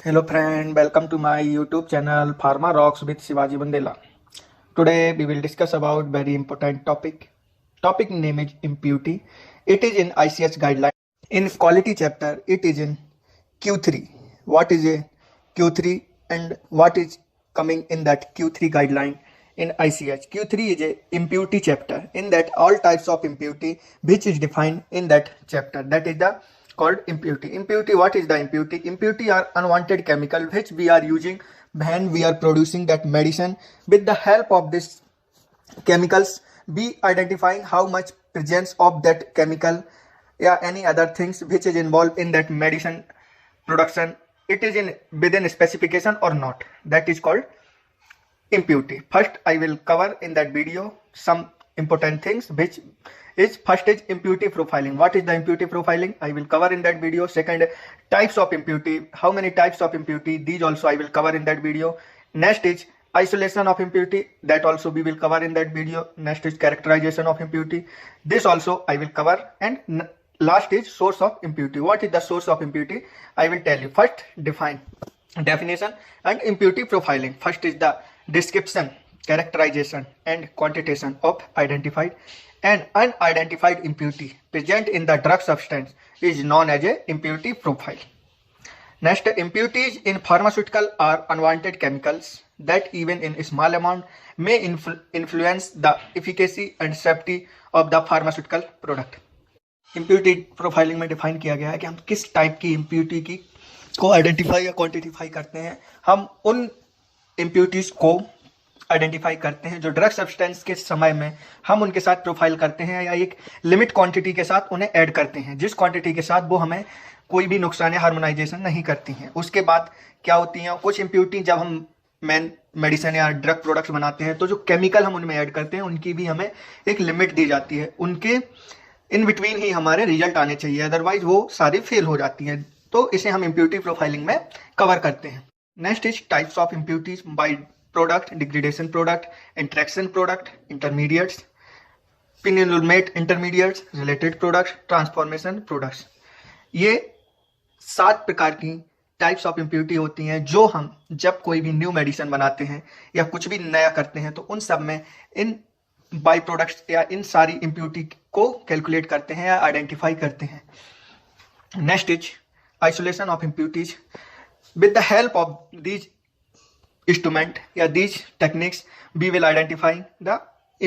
Hello friend, welcome to my YouTube channel Pharma Rocks with Shivaji Bandela. Today we will discuss about very important topic. Topic name is impurity. It is in ICH guideline. In quality chapter, it is in Q3. What is a Q3 and what is coming in that Q3 guideline in ICH? Q3 is a impurity chapter. In that all types of impurity which is defined in that chapter. That is the called impurity. Impurity, what is the impurity? Impurity are unwanted chemical which we are using when we are producing that medicine. With the help of this chemicals, we identifying how much presence of that chemical any other things which is involved in that medicine production, it is in within specification or not. That is called impurity. First I will cover in that video some important things, which is first is impurity profiling. What is the impurity profiling? I will cover in that video. Second, types of impurity. How many types of impurity? These also I will cover in that video. Next is isolation of impurity. That also we will cover in that video. Next is characterization of impurity. This also I will cover. And last is source of impurity. What is the source of impurity? I will tell you. First, definition and impurity profiling. First is the description, characterization and quantitation of identified and unidentified impurity present in the drug substance is known as a impurity profile. Next, impurities in pharmaceutical are unwanted chemicals that even in small amount may influence the efficacy and safety of the pharmaceutical product. Impurity profiling में define किया गया है कि हम किस type की impurity की को आइडेंटिफाई या क्वांटिफाई करते हैं। हम उन इम्प्यूरिटीज को आइडेंटिफाई करते हैं जो ड्रग सब्सटेंस के समय में हम उनके साथ प्रोफाइल करते हैं या एक लिमिट क्वांटिटी के साथ उन्हें ऐड करते हैं, जिस क्वांटिटी के साथ वो हमें कोई भी नुकसान या हार्मोनाइजेशन नहीं करती हैं। उसके बाद क्या होती हैं, कुछ इम्प्यूरिटी जब हम मेडिसिन या ड्रग प्रोडक्ट्स बनाते हैं तो जो केमिकल हम उनमें ऐड करते हैं उनकी भी हमें एक लिमिट दी जाती है। उनके इन बिटवीन ही हमारे रिजल्ट आने चाहिए, अदरवाइज वो सारी फेल हो जाती हैं। तो इसे हम इम्प्यूरिटी प्रोफाइलिंग में कवर करते हैं। Next is types of impurities by product, degradation product, interaction product, intermediates, penultimate intermediates, related products, transformation products। ये 7 प्रकार की टाइप्स ऑफ इम्प्यूरिटी होती हैं जो हम जब कोई भी न्यू मेडिसिन बनाते हैं या कुछ भी नया करते हैं तो उन सब में इन बाई प्रोडक्ट्स या इन सारी इम्प्यूरिटी को कैलकुलेट करते हैं या आइडेंटिफाई करते हैं। Next is isolation of impurities. With the help of these instrument these techniques we will identify the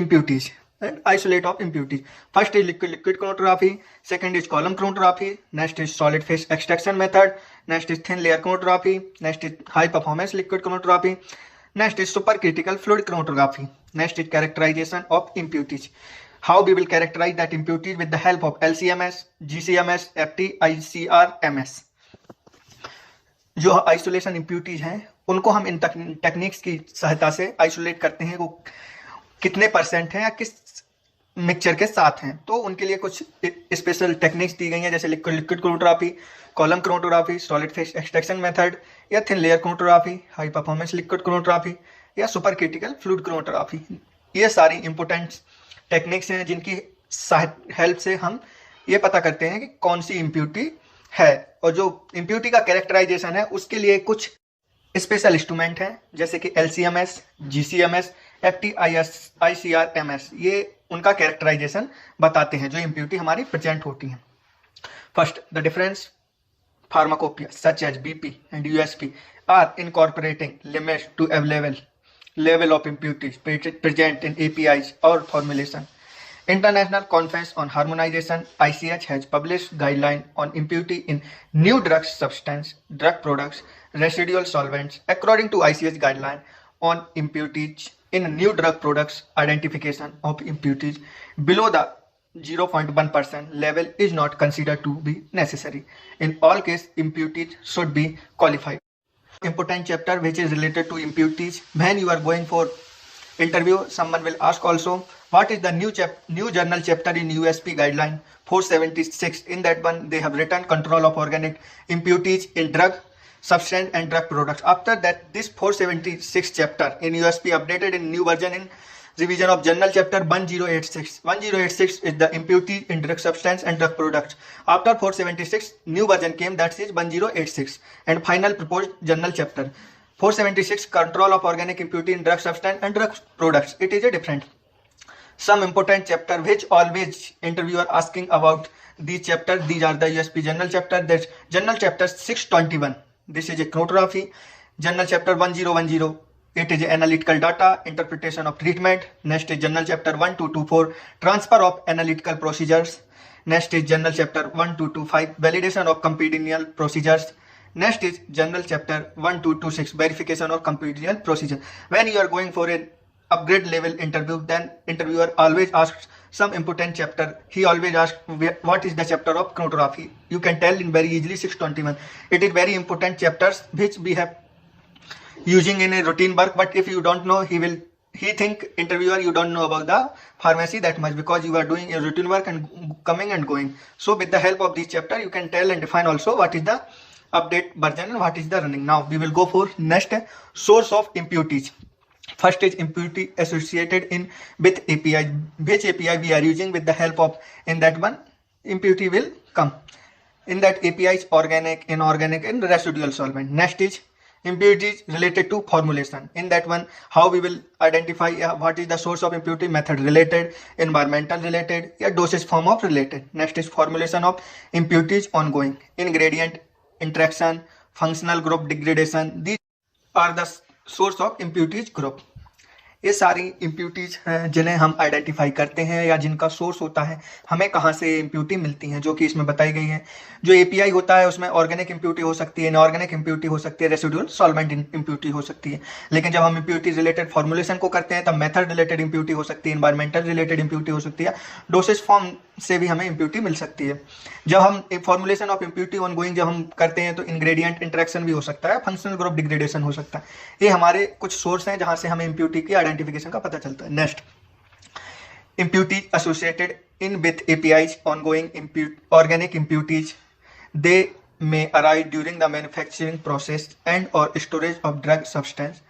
impurities and isolate of impurities. First is liquid chromatography, second is column chromatography, next is solid phase extraction method, next is thin layer chromatography, next is high performance liquid chromatography, next is supercritical fluid chromatography, next is characterization of impurities. How we will characterize that impurities with the help of LCMS, GCMS, FT, ICRMS। जो isolation impurities हैं उनको हम इन techniques की सहायता से isolate करते हैं, वो कितने परसेंट हैं या किस मिक्सचर के साथ हैं। तो उनके लिए कुछ स्पेशल टेक्निक्स दी गई हैं, जैसे liquid chromatography, column chromatography, solid phase extraction method या thin layer chromatography, high performance liquid chromatography या सुपर क्रिटिकल फ्लूइड क्रोमेटोग्राफी। ये सारी इंपॉर्टेंट टेक्निक्स हैं जिनकी हेल्प से हम ये पता करते हैं कि कौन सी इम्प्यूरिटी है। और जो इम्प्यूरिटी का कैरेक्टराइजेशन है उसके लिए कुछ स्पेशल इंस्ट्रूमेंट हैं, जैसे कि LCMS, GCMS, FT, ICRMS। ये उनका कैरेक्टराइजेशन बताते हैं जो इम्प्यूरिटी हमारी प्रेजेंट होती हैं। First, the difference pharmacopoeia such as BP and USP are incorporating limits to available level of impurities present in APIs or formulation. International Conference on Harmonization (ICH) has published guidelines on impurity in new drug substance, drug products, residual solvents. According to ICH guideline on impurities in new drug products, identification of impurities below the 0.1% level is not considered to be necessary. In all cases, impurities should be qualified. Important chapter which is related to impurities. When you are going for interview, someone will ask also what is the new journal chapter in USP guideline 476. In that one they have written control of organic impurities in drug substance and drug products. After that, this 476 chapter in USP updated in new version in Revision of General Chapter 1086. 1086 is the impurity in drug substance and drug products. After 476, new version came, that is 1086, and final proposed General Chapter. 476, Control of Organic Impurity in Drug Substance and Drug Products. It is a different. Some important chapter which always interviewer asking about these chapters. These are the USP General Chapter. That's General Chapter 621. This is a chromatography. General Chapter 1010. It is analytical data, interpretation of treatment. Next is General Chapter 1224, transfer of analytical procedures. Next is General Chapter 1225, validation of computational procedures. Next is General Chapter 1226, verification of computational procedure. When you are going for an upgrade level interview, then interviewer always asks some important chapter. He always asks what is the chapter of chromatography. You can tell in very easily 621. It is very important chapters which we have using in a routine work, but if you don't know, he think interviewer you don't know about the pharmacy that much, because you are doing a routine work and coming and going. So with the help of this chapter you can tell and define also what is the update version and what is the running. Now we will go for next source of impurities. First is impurity associated with API. Which API we are using, with the help of, in that one impurity will come. In that API is organic, inorganic and residual solvent. Next is impurities related to formulation. In that one, how we will identify what is the source of impurity, method related, environmental related, या dosage form of related. Next is formulation of impurities ongoing, ingredient interaction, functional group degradation. These are the source of impurities group. ये सारी impurities हैं जिन्हें हम identify करते हैं या जिनका सोर्स होता है, हमें कहाँ से इम्प्यूरिटी मिलती हैं, जो कि इसमें बताई गई है. जो एपीआई होता है उसमें ऑर्गेनिक इम्प्यूरिटी हो सकती है, इनऑर्गेनिक इम्प्यूरिटी हो सकती है, रेसिडुअल सॉल्वेंट इम्प्यूरिटी हो सकती है. लेकिन जब हम इम्प्यूरिटी रिलेटेड फॉर्मुलेशन को करते हैं तब मेथड रिलेटेड इम्प्यूरिटी हो सकती है, इन्वायरमेंटल रिलेटेड इम्प्यूरिटी हो सकती है, डोसेज फॉर्म से भी हमें इम्प्यूरिटी मिल सकती है. जब हम फॉर्मुलेशन ऑफ इम्प्यूरिटी ऑनगोइंग जब हम करते हैं तो इंग्रेडिएंट इंटरेक्शन भी हो सकता है, फंक्शनल ग्रुप डिग्रेडेशन हो सकता है. ये हमारे कुछ सोर्स हैं जहां से हमें इम्प्यूरिटी की आइडेंटिफिकेशन का पता चलता है. Next, impurities associated in with APIs ongoing organic impurities. They may arise during the manufacturing process and or storage of drug substance.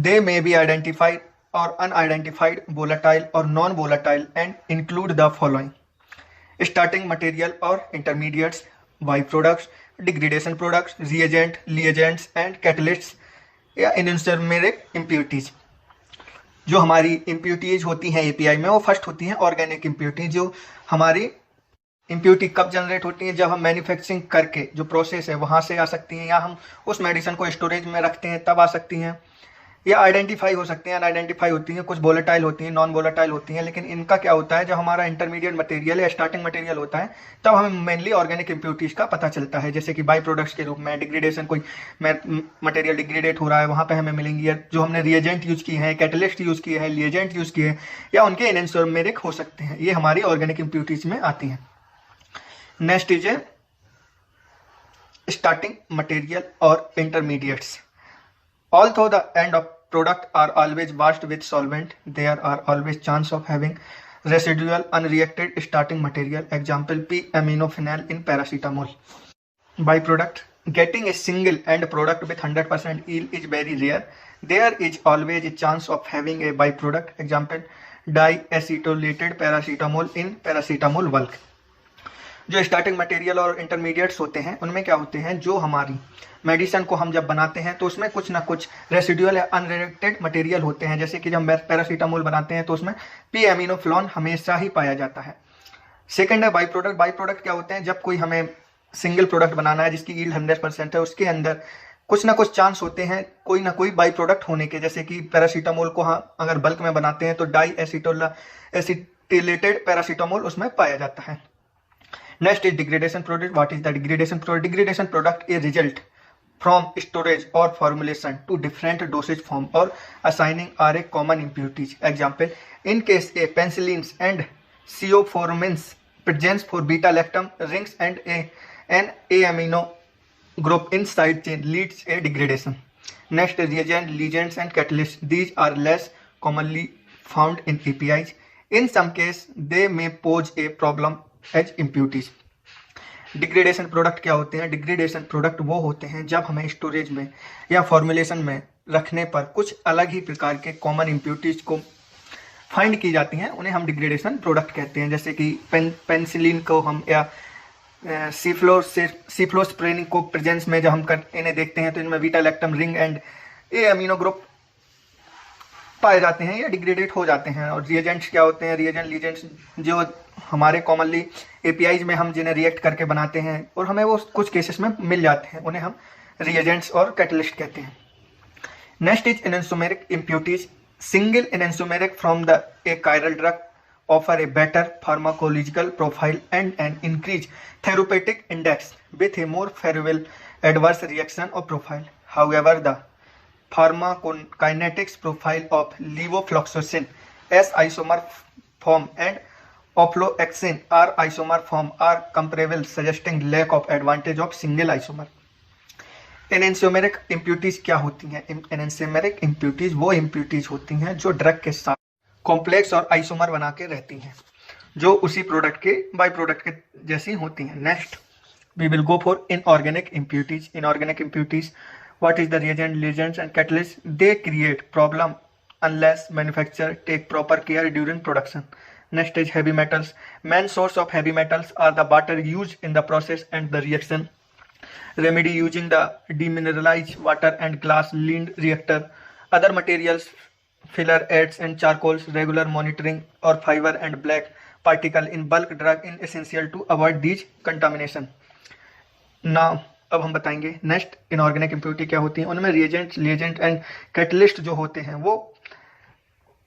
They may be identified or unidentified, volatile or non-volatile, and include the following: starting material or intermediates, byproducts, degradation products, reagents and catalysts या इनसर्मेरिक impurities. जो हमारी impurities होती हैं API में वो first होती हैं organic impurity. जो हमारी इम्प्यूरिटी कब जनरेट होती है, जब हम मैन्युफैक्चरिंग करके जो प्रोसेस है वहाँ से आ सकती हैं, या हम उस मेडिसिन को स्टोरेज में रखते हैं तब आ सकती हैं, या आइडेंटिफाई हो सकती हैं, अनआइडेंटिफाई होती हैं, कुछ वोलेटाइल होती हैं, नॉन वोलेटाइल होती हैं. लेकिन इनका क्या होता है, जब हमारा इंटरमीडिएट मटेरियल या स्टार्टिंग मटेरियल होता है तब हमें मेनली ऑर्गेनिक इम्प्यूरिटीज का पता चलता है. जैसे कि बाई प्रोडक्ट्स के रूप में डिग्रेडेशन, कोई मटेरियल डिग्रेडेट हो रहा है वहाँ पे हमें मिलेंगी, या जो हमने रिएजेंट यूज किए हैं, कैटलिस्ट यूज किए हैं, लिएजेंट यूज किए हैं, या उनके इनसर्मेरिक हो सकते हैं. ये हमारी ऑर्गेनिक इम्प्यूरिटीज में आती हैं. नेक्स्ट इज स्टार्टिंग मटेरियल और intermediates. Although the end of product are always washed with solvent, there are always chance of having residual unreacted starting material. Example, p-aminophenol in paracetamol. Byproduct. Getting a single end product with 100% yield is very rare. There is always a chance of having a byproduct. Example, diacetylated paracetamol in paracetamol bulk. जो starting material और intermediates होते हैं उनमें क्या होते हैं, जो हमारी मेडिसिन को हम जब बनाते हैं तो उसमें कुछ ना कुछ रेसिडुअल या अनरिएक्टेड मटेरियल होते हैं. जैसे कि जब पैरासीटामोल बनाते हैं तो उसमें p-aminophenol हमेशा ही पाया जाता है. सेकंड है बाई प्रोडक्ट. बाई प्रोडक्ट क्या होते हैं, जब कोई हमें सिंगल प्रोडक्ट बनाना है जिसकी यील्ड 100% है, उसके अंदर कुछ ना कुछ चांस होते हैं कोई ना कोई बाई प्रोडक्ट होने के. जैसे कि पैरासीटामोल को अगर बल्क में बनाते हैं तो डाइएसिटिलेटेड पैरासीटामोल उसमें पाया जाता है. Next is degradation product. What is the degradation product? Degradation product a result from storage or formulation to different dosage form or assigning are a common impurities. Example, in case a penicillins and ceophormins presents for beta lactam rings and an amino group in side chain leads a degradation. Next is reagent, ligands and catalysts. These are less commonly found in APIs. In some case, they may pose a problem as impurities. Degradation product क्या होते हैं? Degradation product वो होते हैं जब हमें storage में या फॉर्मुलेशन में रखने पर कुछ अलग ही प्रकार के कॉमन इम्प्यूरिटीज को फाइंड की जाती हैं उन्हें हम डिग्रेडेशन प्रोडक्ट कहते हैं। जैसे कि पेनिसिलिन को हम या सिफ्लोस्प्रेनिन को प्रेजेंस में जब हम इन्हें देखते हैं तो इनमें beta lactam ring and A amino group पाए जाते हैं या डिग्रेडेट हो जाते हैं। और रिएजेंट्स क्या होते हैं? लीजेंट्स जो हमारे कॉमनली एपीआईज में हम जिन्हें रिएक्ट करके बनाते हैं और हमें वो कुछ केसेस में मिल जाते हैं, उन्हें हम रिएजेंट्स और कैटलिस्ट कहते हैं। Next is enantiomeric impurities. Single enantiomeric from the a chiral drug offer a better pharmacological profile and an increased therapeutic index with a more favorable adverse reaction or profile. However, the pharmacokinetics profile of levofloxacin S isomer form and ofloxacin R isomer form are comparable, suggesting lack of advantage of single isomer. Enantiomeric impurities क्या होती हैं? एनेंसोमेरिक impurities वो impurities होती हैं जो drug के साथ complex और आइसोमर बना के रहती हैं, जो उसी प्रोडक्ट के बाई प्रोडक्ट के जैसी होती हैं। Next we will go for inorganic impurities. Inorganic impurities, what is the reagent, ligands and catalyst? They create problem unless manufacture take proper care during production. Next is heavy metals. Main source of heavy metals are the water use in the process and the reaction remedy using the demineralized water and glass lined reactor. Other materials, filler aids and charcoals, regular monitoring or fiber and black particle in bulk drug in essential to avoid these contamination. Now अब हम बताएंगे next inorganic impurity क्या होती है। उनमें reagent and catalyst जो होते हैं वो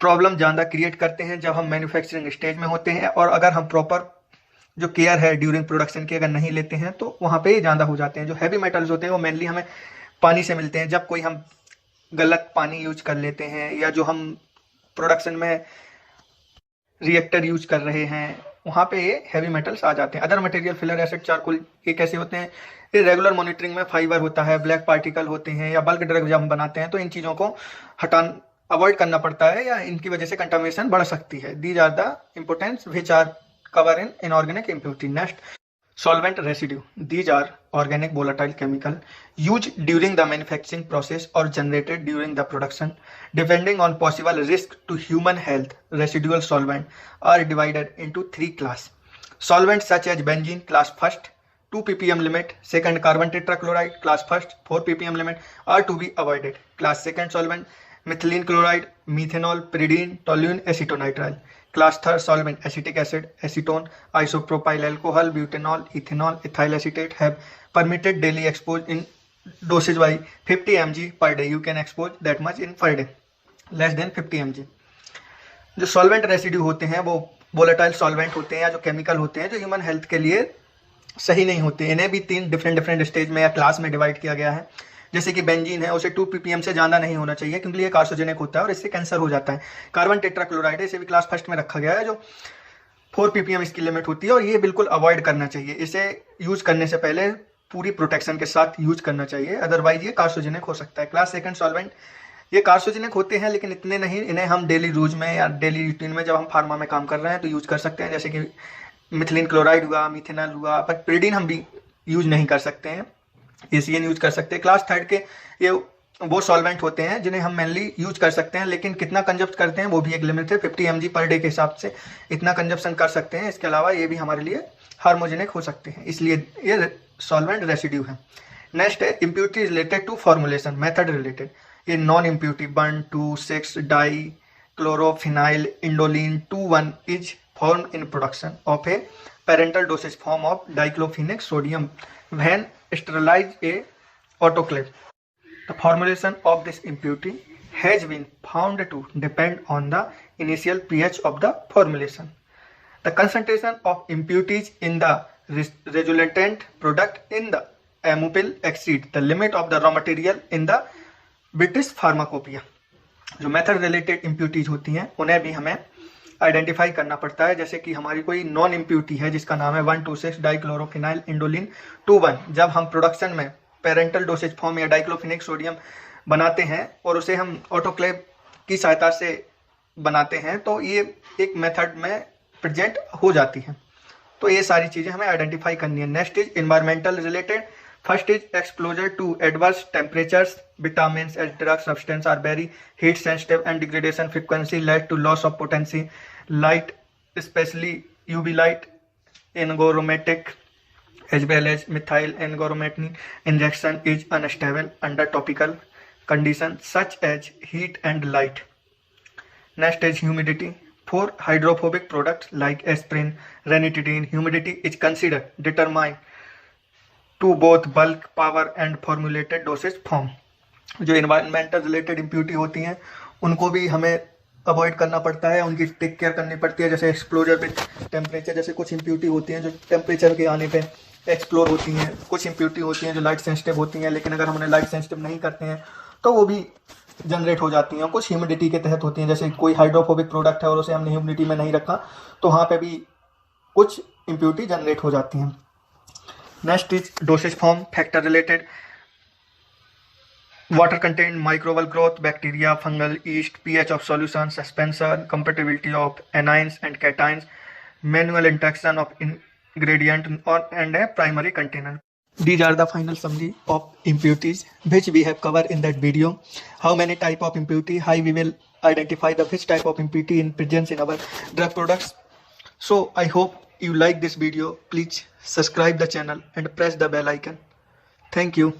प्रॉब्लम ज़्यादा क्रिएट करते हैं जब हम मैन्युफैक्चरिंग स्टेज में होते हैं, और अगर हम प्रॉपर जो केयर है ड्यूरिंग प्रोडक्शन की अगर नहीं लेते हैं तो वहाँ पे ज़्यादा हो जाते हैं। जो हैवी मेटल्स होते हैं वो मेनली हमें पानी से मिलते हैं। जब कोई हम गलत पानी यूज कर लेते हैं या जो हम प्रोडक्शन में रिएक्टर यूज कर रहे हैं वहाँ पे ये हैवी मेटल्स आ जाते हैं। Other material, filler acid, charcoal, ये कैसे होते हैं? ये रेगुलर मॉनिटरिंग में फाइबर होता है, ब्लैक पार्टिकल होते हैं, या बल्क ड्रग जब हम बनाते हैं तो इन चीज़ों को अवॉइड करना पड़ता है या इनकी वजह से कंटामिनेशन बढ़ सकती है। These are the importants which are cover in inorganic impurity. Next, solvent residue. These are organic volatile chemical used during the manufacturing process or generated during the production. Depending on possible risk to human health, residual solvent are divided into three classes. Solvents such as benzene, class first, 2 ppm limit. Second, carbon tetrachloride, class first, 4 ppm limit, are to be avoided. Class second solvent, methylene chloride, methanol, pyridine, toluene, acetonitrile. Class third solvent, acetic acid, acetone, isopropyl alcohol, butanol, ethanol, ethyl acetate have permitted daily exposure in dosage by 50 mg per day. You can expose that much in per day, less than 50 mg. जो solvent residue होते हैं वो volatile solvent होते हैं या जो chemical होते हैं जो ह्यूमन हेल्थ के लिए सही नहीं होते। इन्हें भी 3 डिफरेंट स्टेज में या क्लास में डिवाइड किया गया है। जैसे कि बेंजीन है, उसे 2 ppm से ज़्यादा नहीं होना चाहिए क्योंकि ये कार्सिनोजेनिक होता है और इससे कैंसर हो जाता है। कार्बन टेट्राक्लोराइड है, इसे भी क्लास फर्स्ट में रखा गया है, जो 4 ppm इसकी लिमिट होती है और ये बिल्कुल अवॉइड करना चाहिए। इसे यूज करने से पहले पूरी प्रोटेक्शन के साथ यूज करना चाहिए, अदरवाइज ये कार्सिनोजेनिक हो सकता है। क्लास सेकंड सॉल्वेंट, ये कार्सिनोजेनिक होते हैं लेकिन इतने नहीं, इन्हें हम डेली यूज में या डेली रूटीन में जब हम फार्मा में काम कर रहे हैं तो यूज कर सकते हैं। जैसे कि मिथिलीन क्लोराइड हुआ, मिथेनॉल हुआ, पर pyridine हम भी यूज नहीं कर सकते हैं, ACN यूज कर सकते हैं। क्लास थर्ड के ये वो सॉल्वेंट होते हैं जिन्हें हम मेनली यूज कर सकते हैं, लेकिन कितना कंजप्ट करते हैं वो भी एक लिमिट है। 50 mg पर डे के हिसाब से इतना कंजप्शन कर सकते हैं। इसके अलावा ये भी हमारे लिए हार्मोजेनिक हो सकते हैं, इसलिए ये सॉल्वेंट रेसिड्यू है। नेक्स्ट है impurity related to formulation method related. ये non impurity 1,2,6 di chlorophenyl indoline 2,1 is form in production of a parental dosage form of diclofenac sodium when sterilized a autoclave. The formulation of this impurity has been found to depend on the initial pH of the formulation. The concentration of impurities in the resultant product in the ampoule exceed the limit of the raw material in the British Pharmacopoeia. जो method related impurities होती हैं उन्हें भी हमें identify करना पड़ता है। जैसे कि हमारी कोई नॉन इम्प्यूरिटी है जिसका नाम है 1,2,6 डाइक्लोरोफिनाइल इंडोलिन 2,1, जब हम प्रोडक्शन में पेरेंटल डोसेज फॉर्म या डाइक्लोफिनेक सोडियम बनाते हैं और उसे हम ऑटोक्लेव की सहायता से बनाते हैं तो ये एक मेथड में प्रेजेंट हो जाती है। तो ये सारी चीज़ें हमें आइडेंटिफाई करनी है। Next is environmental related First is exposure to adverse temperatures. Vitamins as drug substance are very heat sensitive and degradation frequency led to loss of potency. Light, especially UV light, environmental as well as methyl environmental injection is unstable under topical conditions such as heat and light. Next is humidity. For hydrophobic products like aspirin, ranitidine, humidity is considered determined to both bulk power and formulated dosage form. जो environmental related impurity होती हैं उनको भी हमें avoid करना पड़ता है, उनकी टेक केयर करनी पड़ती है. जैसे एक्सप्लोजर विद टेम्परेचर, जैसे कुछ इम्प्यूरिटी होती हैं जो टेम्परेचर के आने पे एक्सप्लोर होती हैं, कुछ इम्प्यूरिटी होती हैं जो लाइट सेंसिटिव होती हैं, लेकिन अगर हम उन्हें लाइट सेंसिटिव नहीं करते हैं तो वो भी जनरेट हो जाती हैं. कुछ ह्यूमिडिटी के तहत होती हैं, जैसे कोई हाइड्रोफोबिक प्रोडक्ट है और उसे हमने ह्यूमिडिटी में नहीं रखा तो वहाँ पे भी कुछ इम्प्यूरिटी जनरेट हो जाती हैं. Next is dosage form. Factor related. Water contained microbial growth, bacteria, fungal, yeast, pH of solution, suspension, compatibility of anions and cations, manual interaction of ingredient and a primary container. These are the final summary of impurities which we have covered in that video. How many type of impurity, how we will identify the which type of impurity in presence in our drug products. So I hope you like this video. Please subscribe the channel and press the bell icon. Thank you.